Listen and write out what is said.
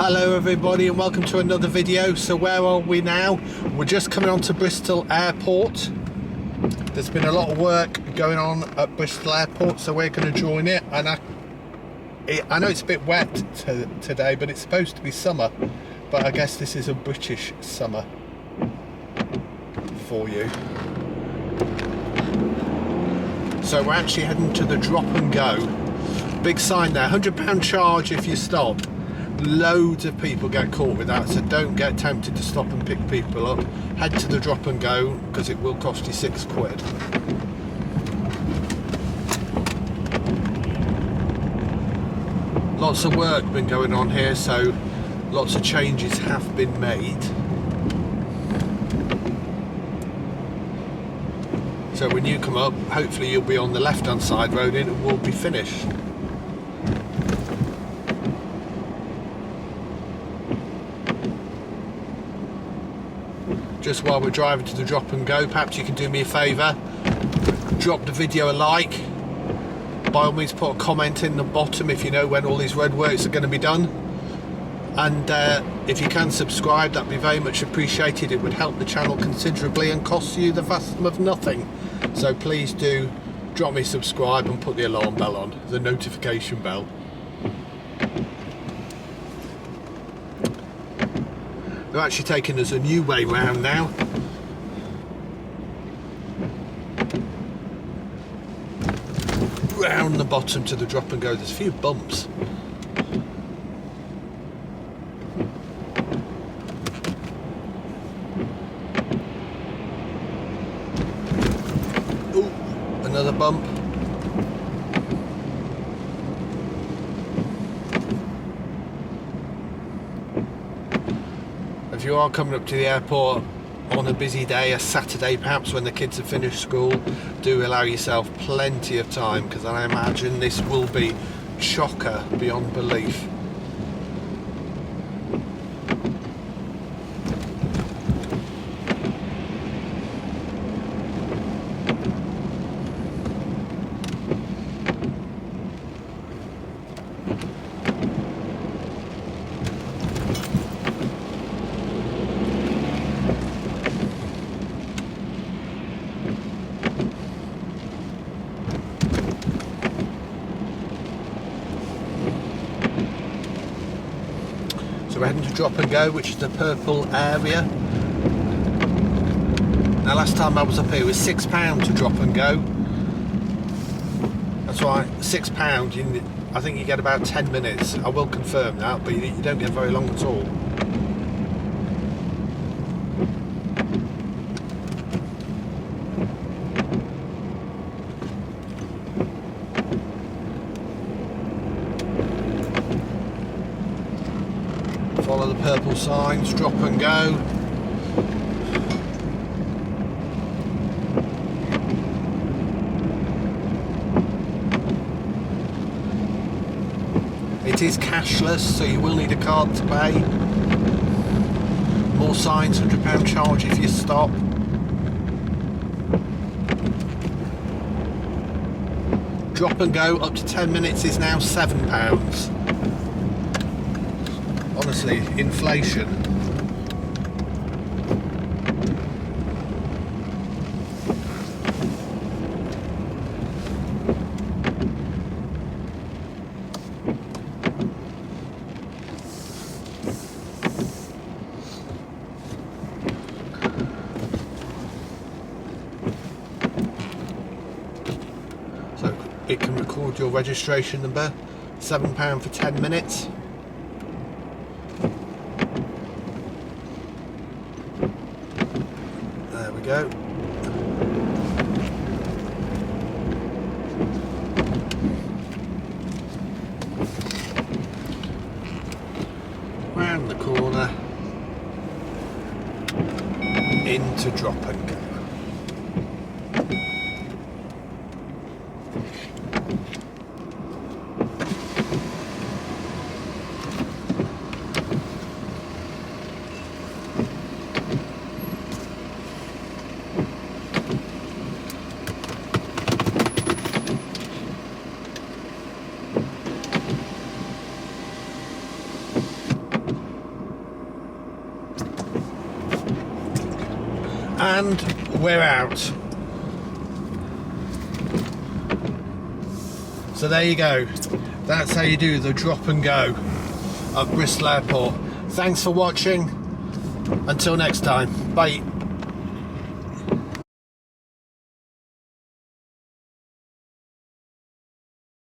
Hello everybody and welcome to another video. So where are we now? We're just coming on to Bristol Airport. There's been a lot of work going on at Bristol Airport, so we're going to join it. And I know it's a bit wet today, but it's supposed to be summer. But I guess this is a British summer for you. So we're actually heading to the Drop and Go. Big sign there, £100 charge if you stop. Loads of people get caught with that, so don't get tempted to stop and pick people up. Head to the Drop and Go because it will cost you £6. Lots of work been going on here, so lots of changes have been made. So when you come up, hopefully you'll be on the left hand side road and it will be finished. Just while we're driving to the Drop and Go, perhaps you can do me a favour, drop the video a like, by all means put a comment in the bottom if you know when all these roadworks are going to be done, and if you can subscribe, that'd be very much appreciated. It would help the channel considerably and cost you the vast of nothing. So please do drop me subscribe and put the alarm bell on, the notification bell. They're actually taking us a new way round now. Round the bottom to the Drop and Go. There's a few bumps. Ooh, another bump. If you are coming up to the airport on a busy day, a Saturday perhaps when the kids have finished school, do allow yourself plenty of time, because I imagine this will be chocker beyond belief. We're heading to Drop and Go, which is the purple area. Now last time I was up here it was £6 to Drop and Go. That's right, £6, I think you get about 10 minutes. I will confirm that, but you don't get very long at all. Follow the purple signs, Drop and Go. It is cashless, so you will need a card to pay. More signs, £100 charge if you stop. Drop and Go up to 10 minutes is now £7. Honestly, inflation. So it can record your registration number, £7 for 10 minutes. There we go. Round the corner into Drop and Go. and we're out. So there you go. That's how you do the drop and go at Bristol Airport. Thanks for watching. Until next time. Bye.